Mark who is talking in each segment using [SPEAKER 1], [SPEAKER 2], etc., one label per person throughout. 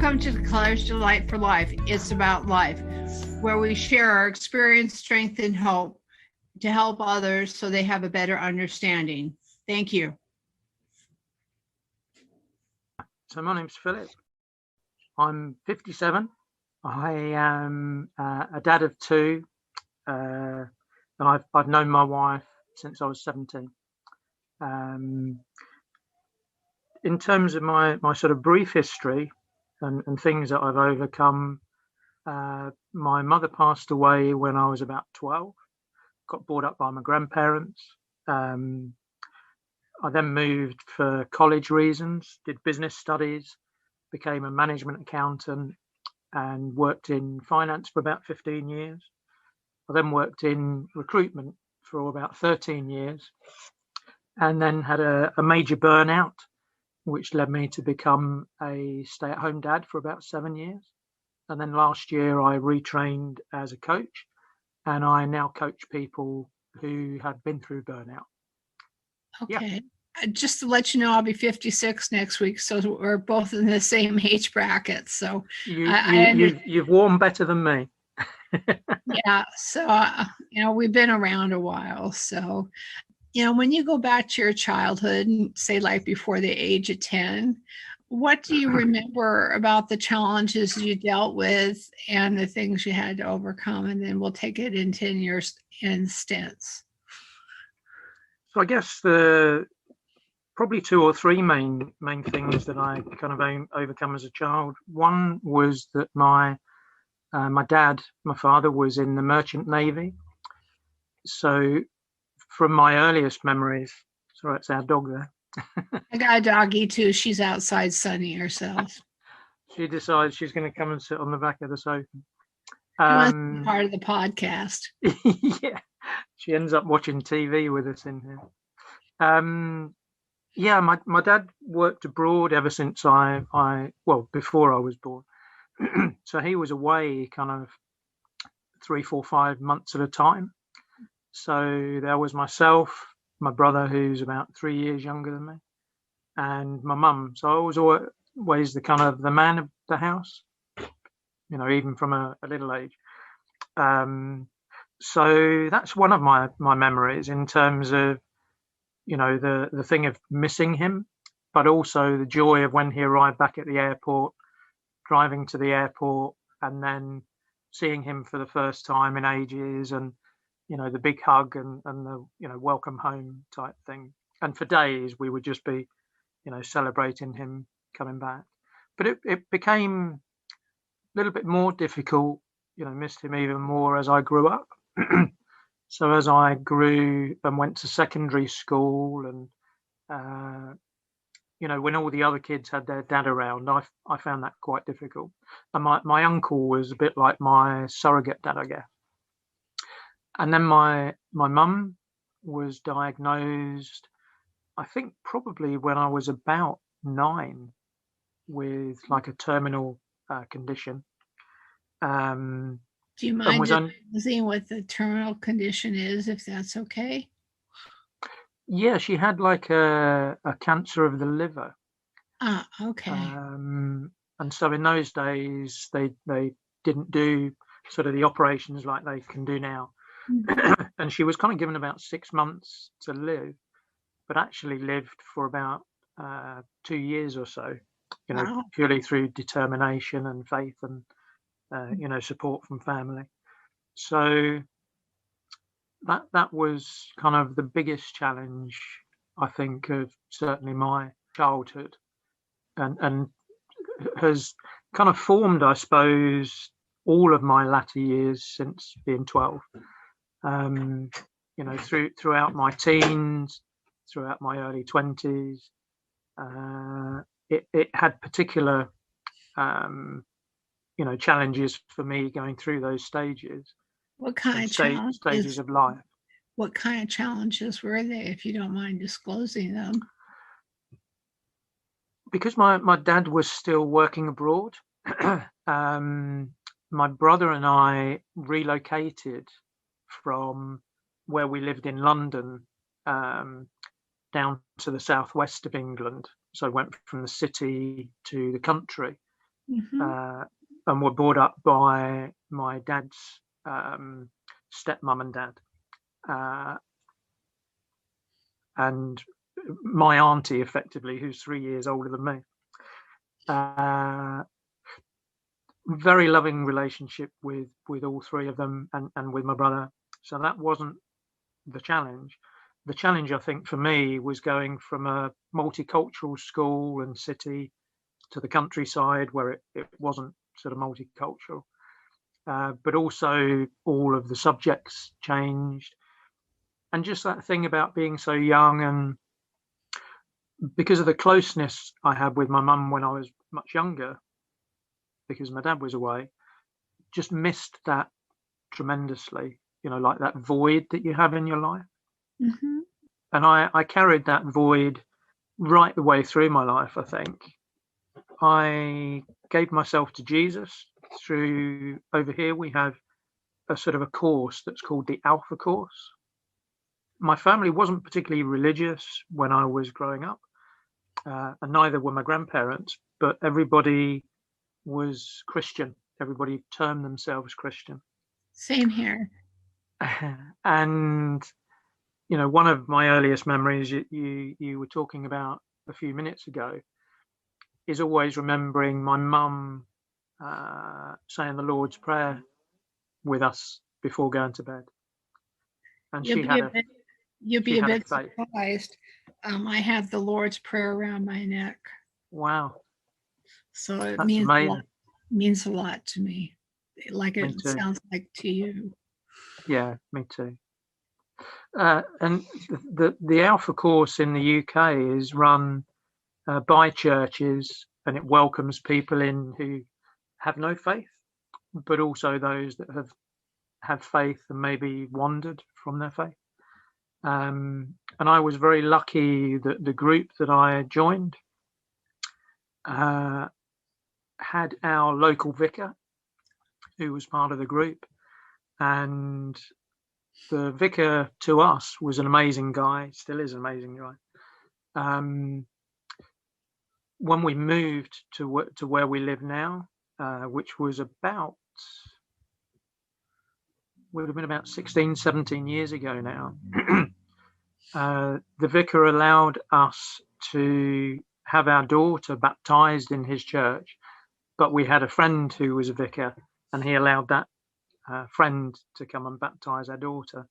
[SPEAKER 1] Welcome to the Colors Delight for Life. It's about life, where we share our experience, strength, and hope to help others so they have a better understanding. Thank you.
[SPEAKER 2] So my name's Philip. I'm 57. I am a dad of two. And I've known my wife since I was 17. In terms of my sort of brief history and things that I've overcome, my mother passed away when I was about 12. Got brought up by my grandparents. I then moved for college reasons, did business studies, became a management accountant, and worked in finance for about 15 years. I then worked in recruitment for about 13 years, and then had a major burnout, which led me to become a stay-at-home dad for about 7 years. And then last year I retrained as a coach, and I now coach people who have been through burnout.
[SPEAKER 1] Okay. Yeah. Just to let you know, I'll be 56 next week, so we're both in the same age bracket. So
[SPEAKER 2] you've worn better than me.
[SPEAKER 1] Yeah. So, we've been around a while. So, when you go back to your childhood and say like before the age of 10, what do you remember about the challenges you dealt with and the things you had to overcome? And then we'll take it in 10 years in stints.
[SPEAKER 2] So I guess probably two or three main things that I kind of overcome as a child. One was that my father was in the Merchant Navy. So from my earliest memories, sorry, it's our dog there.
[SPEAKER 1] I got a doggy too. She's outside sunning herself.
[SPEAKER 2] She decides she's going to come and sit on the back of the sofa.
[SPEAKER 1] Part of the podcast.
[SPEAKER 2] Yeah, she ends up watching TV with us in here. Yeah, my dad worked abroad ever since before I was born. So he was away kind of 3, 4, 5 months at a time. So there was myself, my brother, who's about 3 years younger than me, and my mum. So I was always the kind of the man of the house, even from a little age. So that's one of my memories in terms of, the thing of missing him, but also the joy of when he arrived back at the airport, driving to the airport and then seeing him for the first time in ages, and the big hug and the welcome home type thing. And for days we would just be celebrating him coming back. But it became a little bit more difficult, missed him even more as I grew up. So as I grew and went to secondary school, and when all the other kids had their dad around, I found that quite difficult. And my uncle was a bit like my surrogate dad, I guess. And then my mum was diagnosed, I think probably when I was about 9, with like a terminal condition.
[SPEAKER 1] Do you mind disclosing what the terminal condition is, if that's okay?
[SPEAKER 2] Yeah, she had like a cancer of the liver.
[SPEAKER 1] Ah, okay.
[SPEAKER 2] And so in those days, they didn't do sort of the operations like they can do now. Mm-hmm. And she was kind of given about 6 months to live, but actually lived for about 2 years or so, wow. Purely through determination and faith and, support from family. So that was kind of the biggest challenge, I think, of certainly my childhood, and has kind of formed, I suppose, all of my latter years since being 12. Throughout my teens, throughout my early 20s, it had particular challenges for me going through those stages.
[SPEAKER 1] What kind of
[SPEAKER 2] stages of life?
[SPEAKER 1] What kind of challenges were they, if you don't mind disclosing them?
[SPEAKER 2] Because my dad was still working abroad, my brother and I relocated from where we lived in London down to the southwest of England. So I went from the city to the country.
[SPEAKER 1] Mhm.
[SPEAKER 2] and were brought up by my dad's stepmom and dad, and my auntie, effectively, who's 3 years older than me. Very loving relationship with all three of them, and with my brother. So that wasn't the challenge. The challenge, I think, for me was going from a multicultural school and city to the countryside where it wasn't sort of multicultural. But also all of the subjects changed. And just that thing about being so young, and because of the closeness I had with my mum when I was much younger, because my dad was away, just missed that tremendously, like that void that you have in your life.
[SPEAKER 1] Mhm.
[SPEAKER 2] And I carried that void right the way through my life, I think. I gave myself to Jesus through, over here we have a sort of a course that's called the Alpha Course. My family wasn't particularly religious when I was growing up, and neither were my grandparents, but everybody was Christian. Everybody termed themselves Christian.
[SPEAKER 1] Same here.
[SPEAKER 2] And one of my earliest memories you were talking about a few minutes ago is always remembering my mum saying the Lord's Prayer with us before going to bed. And
[SPEAKER 1] You'll
[SPEAKER 2] she
[SPEAKER 1] be
[SPEAKER 2] had
[SPEAKER 1] a
[SPEAKER 2] a
[SPEAKER 1] bit you'll
[SPEAKER 2] she
[SPEAKER 1] be a
[SPEAKER 2] had a
[SPEAKER 1] bit
[SPEAKER 2] faith.
[SPEAKER 1] surprised. I have the Lord's Prayer around my neck,
[SPEAKER 2] Wow,
[SPEAKER 1] so it
[SPEAKER 2] that's amazing.
[SPEAKER 1] means a lot to me, like
[SPEAKER 2] Me
[SPEAKER 1] it
[SPEAKER 2] too.
[SPEAKER 1] sounds like to you.
[SPEAKER 2] Yeah, me too. And the Alpha course in the UK is run by churches, and it welcomes people in who have no faith, but also those that have faith and maybe wandered from their faith. And I was very lucky that the group that I joined had our local vicar who was part of the group, and the vicar to us was an amazing guy, still is an amazing guy. When we moved to where we live now, which was would have been about 16, 17 years ago now, the vicar allowed us to have our daughter baptized in his church, but we had a friend who was a vicar, and he allowed that friend to come and baptize our daughter.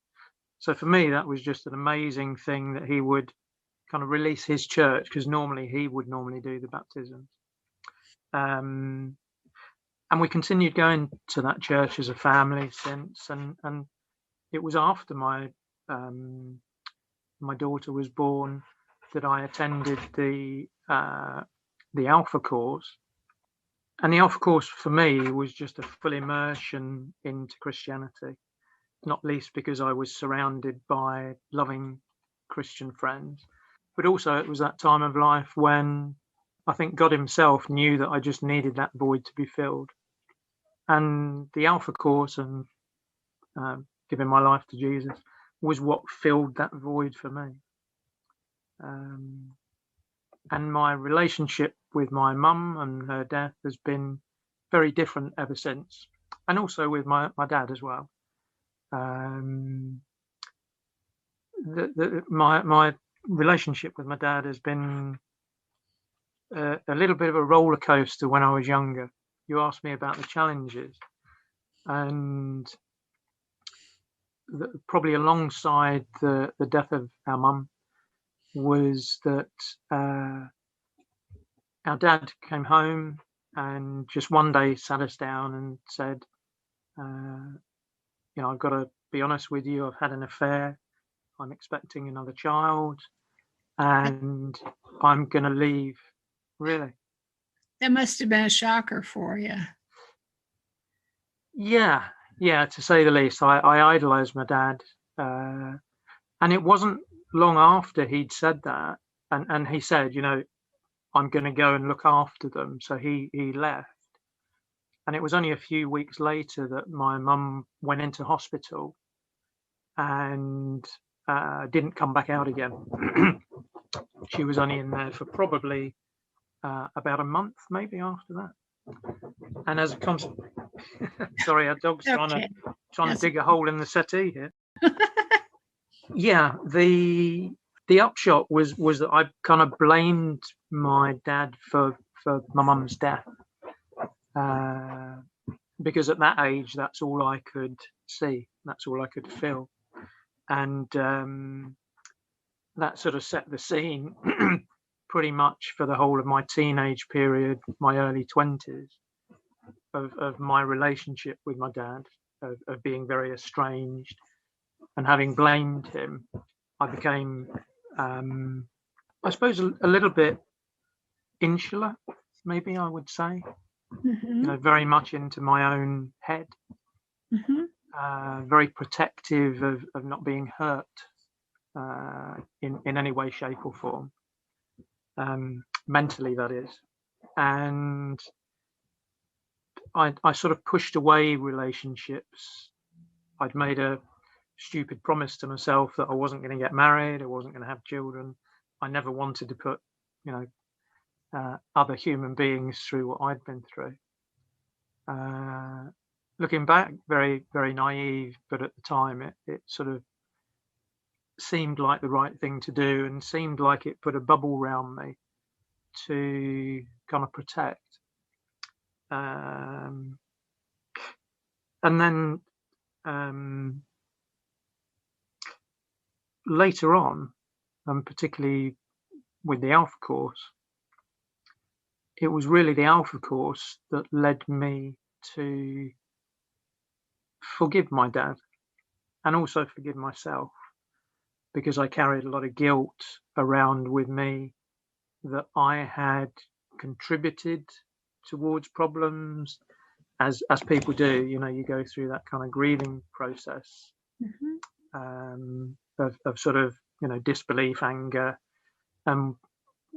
[SPEAKER 2] So for me, that was just an amazing thing that he would kind of release his church, because he would normally do the baptisms. And we continued going to that church as a family since, and it was after my daughter was born that I attended the Alpha course. And the Alpha course for me was just a full immersion into Christianity, not least because I was surrounded by loving Christian friends. But also it was that time of life when I think God himself knew that I just needed that void to be filled. And the Alpha course and giving my life to Jesus was what filled that void for me. And my relationship with my mum and her death has been very different ever since, and also with my dad as well. My relationship with my dad has been a little bit of a roller coaster when I was younger. You asked me about the challenges, and probably alongside the death of our mum was that our dad came home and just one day sat us down and said, I've got to be honest with you, I've had an affair, I'm expecting another child, and I'm going to leave. Really?
[SPEAKER 1] That must have been a shocker for you.
[SPEAKER 2] Yeah, to say the least. I idolized my dad, and it wasn't long after he'd said that, and he said, I'm going to go and look after them. So he left, and it was only a few weeks later that my mum went into hospital and didn't come back out again. She was only in there for probably about a month, maybe, after that. And as a consequence, sorry, our dog's
[SPEAKER 1] Okay.
[SPEAKER 2] trying
[SPEAKER 1] Yes.
[SPEAKER 2] to dig a hole in the settee here. Yeah, the upshot was that I kind of blamed my dad for my mum's death, because at that age, that's all I could see, that's all I could feel, and that sort of set the scene pretty much for the whole of my teenage period, my early 20s, of my relationship with my dad, of being very estranged, and having blamed him, I became, I suppose, a little bit insular, maybe I would say, very much into my own head, very protective of not being hurt in any way, shape, or form, mentally, that is. And I sort of pushed away relationships. I'd made a stupid promise to myself that I wasn't going to get married, I wasn't going to have children. I never wanted to put, other human beings through what I'd been through. Looking back, very, very naive, but at the time it sort of seemed like the right thing to do, and seemed like it put a bubble around me to kind of protect. And then later on, and particularly with the Alpha course, it was really the Alpha course that led me to forgive my dad, and also forgive myself, because I carried a lot of guilt around with me that I had contributed towards problems, as people do. You go through that kind of grieving process, of sort of disbelief, anger, and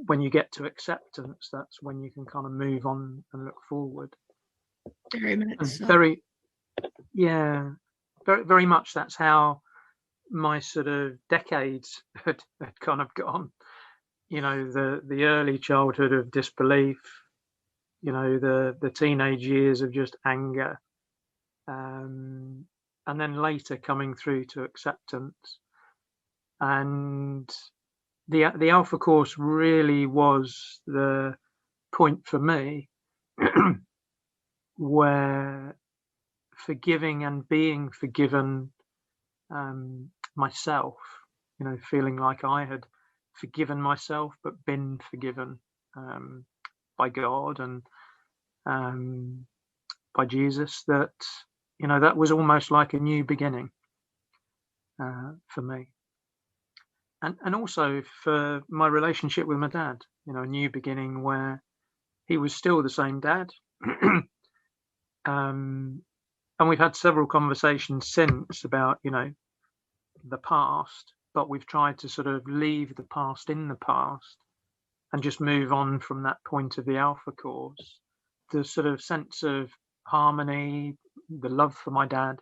[SPEAKER 2] when you get to acceptance, that's when you can kind of move on and look forward.
[SPEAKER 1] Very much so.
[SPEAKER 2] Very, very much. That's how my sort of decades had kind of gone. The early childhood of disbelief, the teenage years of just anger, and then later coming through to acceptance. And the Alpha course really was the point for me where forgiving and being forgiven myself, feeling like I had forgiven myself, but been forgiven by God and by Jesus, that that was almost like a new beginning for me, and also for my relationship with my dad. A new beginning where he was still the same dad. And we've had several conversations since about the past, but we've tried to sort of leave the past in the past and just move on from that point of the Alpha course. The sort of sense of harmony, the love for my dad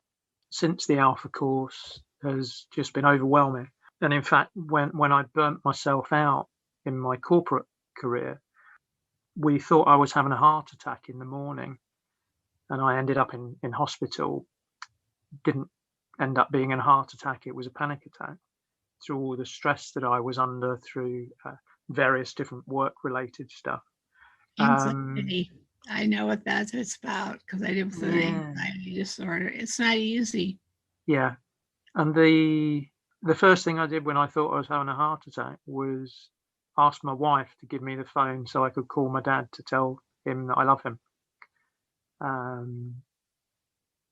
[SPEAKER 2] since the Alpha course has just been overwhelming. And in fact, when I burnt myself out in my corporate career, we thought I was having a heart attack in the morning, and I ended up in hospital. Didn't end up being a heart attack, it was a panic attack, through all the stress that I was under through various different work-related stuff.
[SPEAKER 1] Anxiety. I know what it's about, because I live with an anxiety disorder. It's not easy.
[SPEAKER 2] Yeah. And the first thing I did when I thought I was having a heart attack was ask my wife to give me the phone so I could call my dad to tell him that I love him. And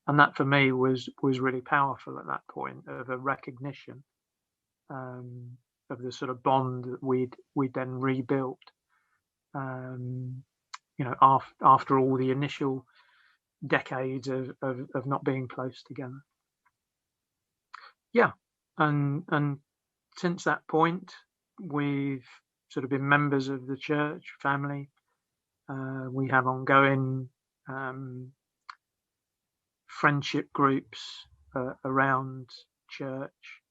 [SPEAKER 2] that for me was really powerful at that point, of a recognition of the sort of bond that we'd then rebuilt. After all the initial decades of not being close together. Yeah, and since that point, we've sort of been members of the church family. We have ongoing friendship groups around church.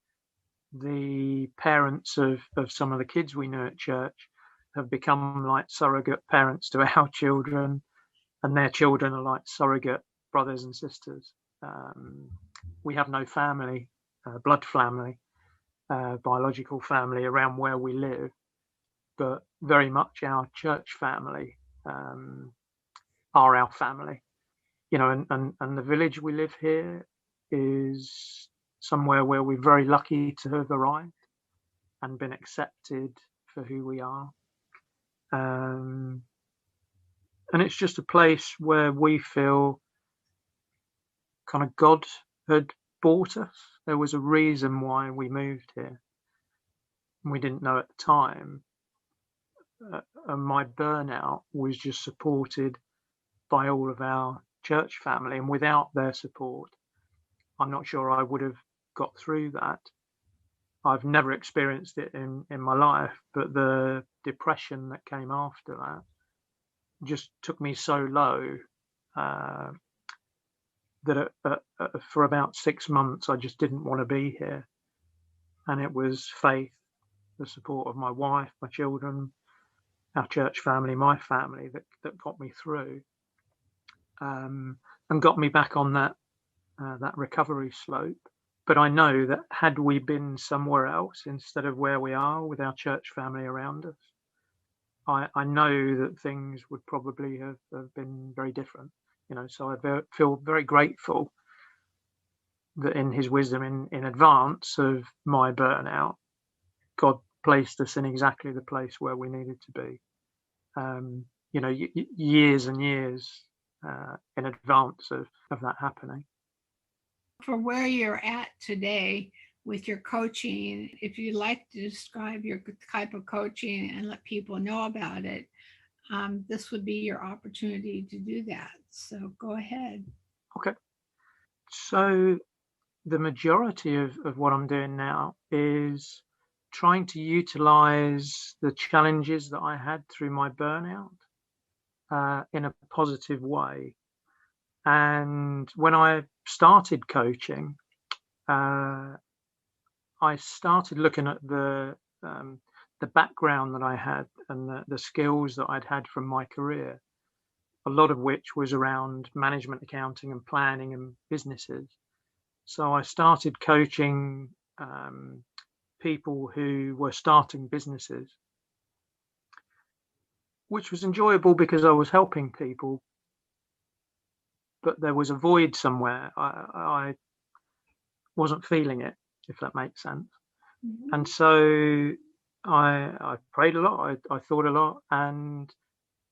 [SPEAKER 2] The parents of some of the kids we knew at church have become like surrogate parents to our children, and their children are like surrogate brothers and sisters. We have no family, blood family, biological family around where we live, but very much our church family are our family. And the village we live here is somewhere where we're very lucky to have arrived and been accepted for who we are. And it's just a place where we feel kind of God had brought us. There was a reason why we moved here. We didn't know at the time. And my burnout was just supported by all of our church family. And without their support, I'm not sure I would have got through that. I've never experienced it in my life, but the depression that came after that just took me so low that for about 6 months, I just didn't want to be here. And it was faith, the support of my wife, my children, our church family, my family that got me through and got me back on that recovery slope. But I know that had we been somewhere else instead of where we are with our church family around us, I know that things would probably have been very different. So I feel very grateful that in his wisdom in advance of my burnout, God placed us in exactly the place where we needed to be. Years and years in advance of that happening.
[SPEAKER 1] For where you're at today with your coaching, if you'd like to describe your type of coaching and let people know about it, this would be your opportunity to do that. So go ahead.
[SPEAKER 2] Okay. So the majority of what I'm doing now is trying to utilize the challenges that I had through my burnout in a positive way. And when I started coaching, I started looking at the background that I had and the skills that I'd had from my career, a lot of which was around management, accounting and planning and businesses. So I started coaching people who were starting businesses, which was enjoyable because I was helping people, but there was a void somewhere. I wasn't feeling it, if that makes sense. Mm-hmm. And so I prayed a lot, I thought a lot, and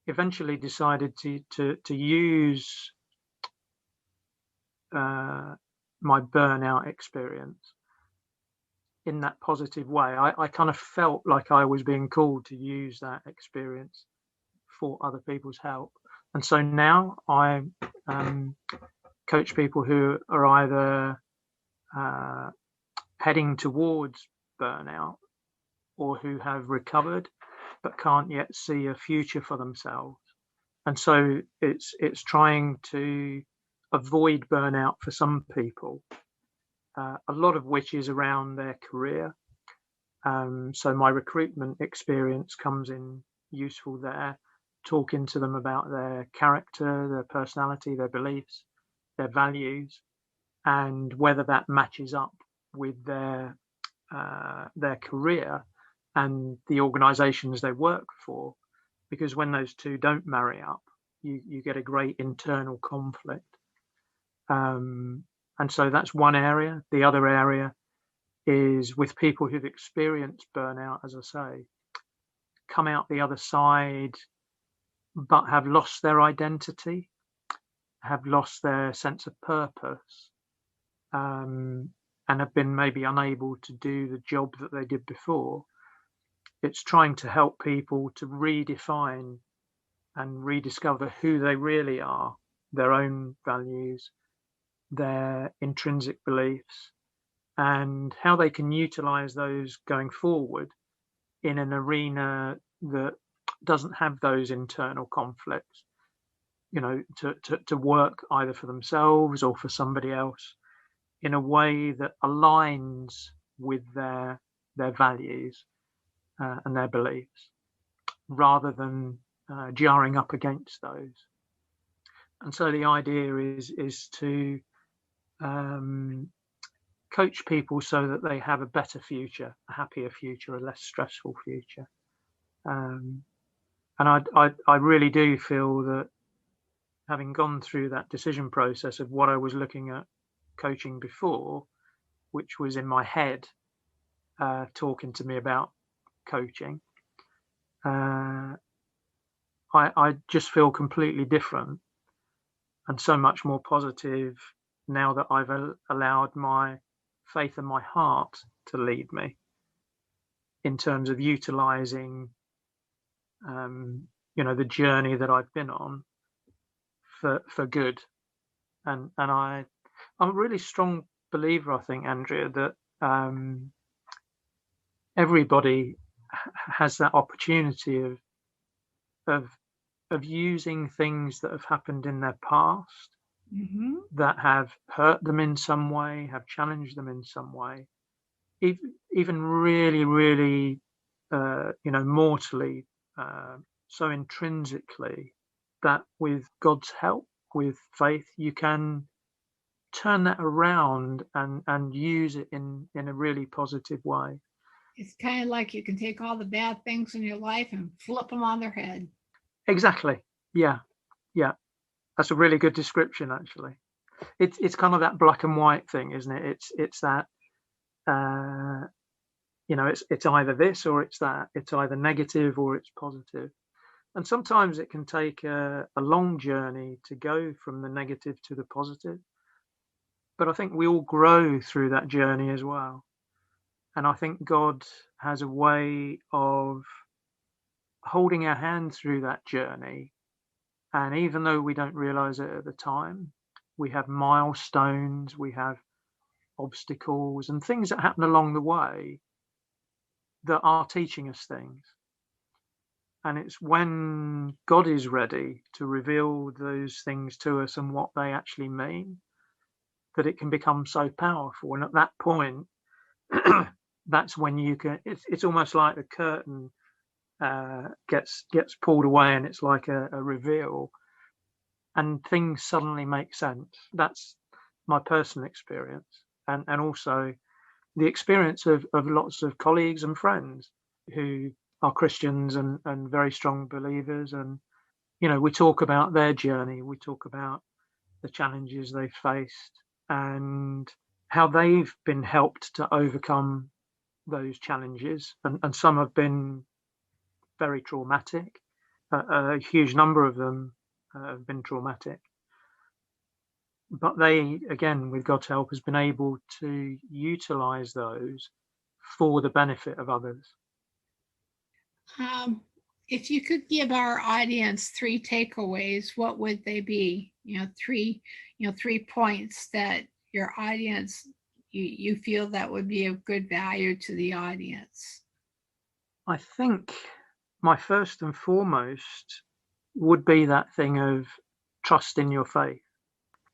[SPEAKER 2] eventually decided to use my burnout experience in that positive way. I kind of felt like I was being called to use that experience for other people's help. And so now I coach people who are either heading towards burnout or who have recovered but can't yet see a future for themselves. And so it's trying to avoid burnout for some people, a lot of which is around their career. So my recruitment experience comes in useful there, talking to them about their character, their personality, their beliefs, their values, and whether that matches up with their career and the organizations they work for. Because when those two don't marry up, you get a great internal conflict. And so that's one area. The other area is with people who've experienced burnout, as I say, come out the other side, but have lost their identity, have lost their sense of purpose, and have been maybe unable to do the job that they did before. It's trying to help people to redefine and rediscover who they really are, their own values, their intrinsic beliefs, and how they can utilize those going forward in an arena that doesn't have those internal conflicts, to work either for themselves or for somebody else in a way that aligns with their values and their beliefs, rather than jarring up against those. And so the idea is to coach people so that they have a better future, a happier future, a less stressful future. And I really do feel that, having gone through that decision process of what I was looking at coaching before, which was in my head, talking to me about coaching, I just feel completely different and so much more positive now that I've allowed my faith and my heart to lead me in terms of utilizing, the journey that I've been on for good. And I'm a really strong believer, I think, Andrea, that everybody has that opportunity of using things that have happened in their past
[SPEAKER 1] Mm-hmm.
[SPEAKER 2] that have hurt them in some way, have challenged them in some way, even really, really, mortally, so intrinsically, that with God's help, with faith, you can turn that around and use it in a really positive way.
[SPEAKER 1] It's kind of like you can take all the bad things in your life and flip them on their head.
[SPEAKER 2] Exactly. Yeah. Yeah. That's a really good description, actually. It's kind of that black and white thing, isn't it? It's that, it's either this or it's that. It's either negative or it's positive. And sometimes it can take a long journey to go from the negative to the positive. But I think we all grow through that journey as well. And I think God has a way of holding our hand through that journey. And even though we don't realize it at the time, we have milestones, we have obstacles and things that happen along the way that are teaching us things. And it's when God is ready to reveal those things to us and what they actually mean that it can become so powerful. And at that point, that's when you can. It's almost like the curtain gets pulled away, and it's like a reveal, and things suddenly make sense. That's my personal experience, and also the experience of lots of colleagues and friends who are Christians and very strong believers. And we talk about their journey, we talk about the challenges they've faced and how they've been helped to overcome those challenges, and some have been very traumatic. A huge number of them have been traumatic, but they, again, with God's help, has been able to utilize those for the benefit of others.
[SPEAKER 1] If you could give our audience 3 takeaways, what would they be? Three points that your audience, you feel that would be of good value to the audience.
[SPEAKER 2] I think my first and foremost would be that thing of trust in your faith.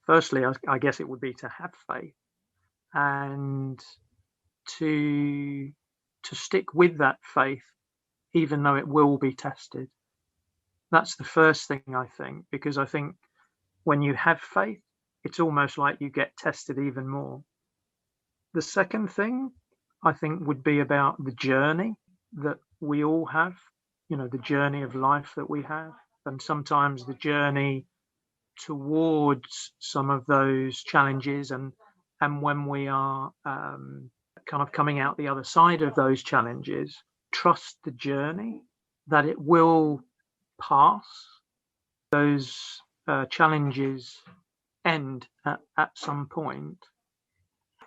[SPEAKER 2] Firstly, I guess it would be to have faith and to stick with that faith, even though it will be tested. That's the first thing, I think, because I think when you have faith, it's almost like you get tested even more. The second thing, I think, would be about the journey that we all have, the journey of life that we have, and sometimes the journey towards some of those challenges, and when we are kind of coming out the other side of those challenges, trust the journey, that it will pass. Those challenges end at some point.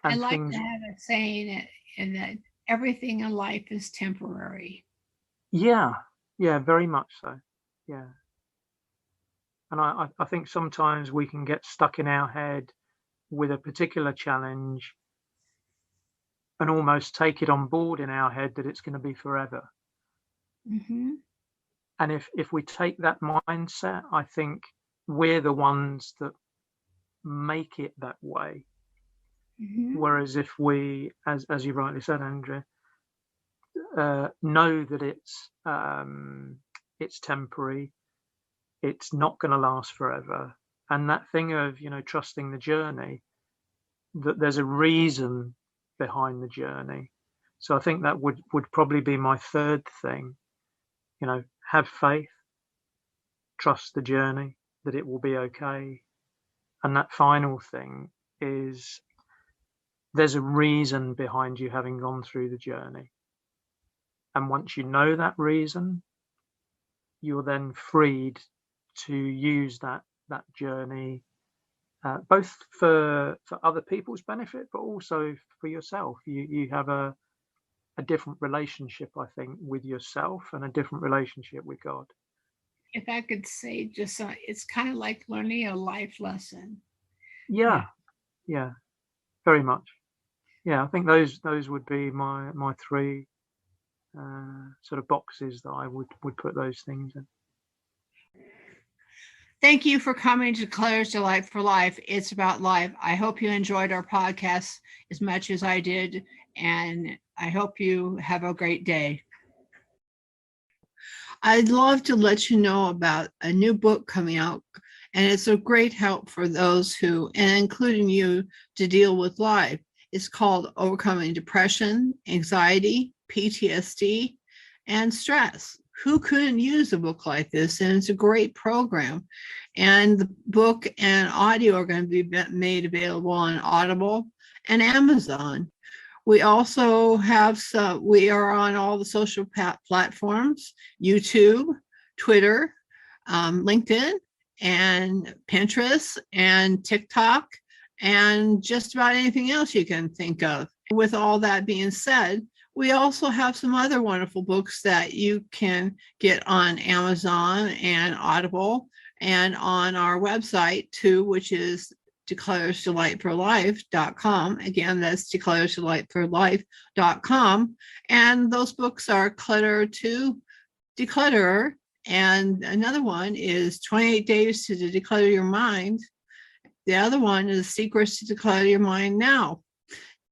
[SPEAKER 1] I like to have a saying and that everything in life is temporary.
[SPEAKER 2] Yeah, very much so. Yeah. And I think sometimes we can get stuck in our head with a particular challenge and almost take it on board in our head that it's going to be forever.
[SPEAKER 1] Mm-hmm.
[SPEAKER 2] And if we take that mindset, I think we're the ones that make it that way.
[SPEAKER 1] Mm-hmm.
[SPEAKER 2] Whereas if we, as you rightly said, Andrea, know that it's temporary, it's not going to last forever, And that thing of, trusting the journey, that there's a reason behind the journey. So I think that would probably be my third thing. Have faith, trust the journey, that it will be okay. And that final thing is, there's a reason behind you having gone through the journey. And once you know that reason, you're then freed to use that journey, both for other people's benefit, but also for yourself. You have a different relationship, I think, with yourself, and a different relationship with God.
[SPEAKER 1] If I could say, just it's kind of like learning a life lesson.
[SPEAKER 2] Yeah, very much. Yeah, I think those would be my three sort of boxes that I would put those things in.
[SPEAKER 1] Thank you for coming to Claire's Delight for Life. It's about life. I hope you enjoyed our podcast as much as I did, and I hope you have a great day. I'd love to let you know about a new book coming out, and it's a great help for those who, and including you, to deal with life. It's called Overcoming Depression, Anxiety, PTSD, and Stress. Who couldn't use a book like this? And it's a great program. And the book and audio are going to be made available on Audible and Amazon. We also have we are on all the social platforms, YouTube, Twitter, LinkedIn, and Pinterest, and TikTok, and just about anything else you can think of. With all that being said, we also have some other wonderful books that you can get on Amazon and Audible, and on our website too, which is declaresdelightforlife.com. Again, that's declaresdelightforlife.com. And those books are Clutter to Declutter. And another one is 28 Days to Declutter Your Mind. The other one is Secrets to Declutter Your Mind Now.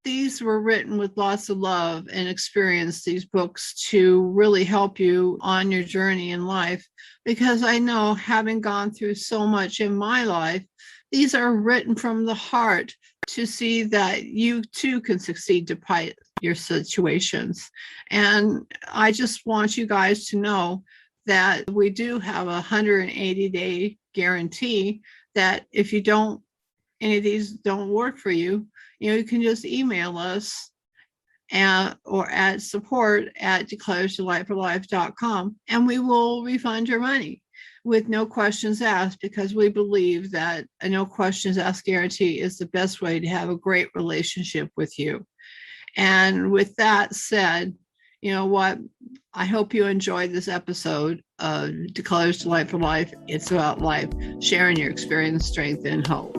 [SPEAKER 1] These were written with lots of love and experience, these books, to really help you on your journey in life, because I know, having gone through so much in my life, these are written from the heart to see that you too can succeed despite your situations. And I just want you guys to know that we do have a 180-day guarantee, that if any of these don't work for you, you can just email us or at support@declaresdelightforlife.com, and we will refund your money with no questions asked, because we believe that a no questions asked guarantee is the best way to have a great relationship with you. And with that said, you know what? I hope you enjoyed this episode of Declares Delight for Life. It's about life, sharing your experience, strength, and hope.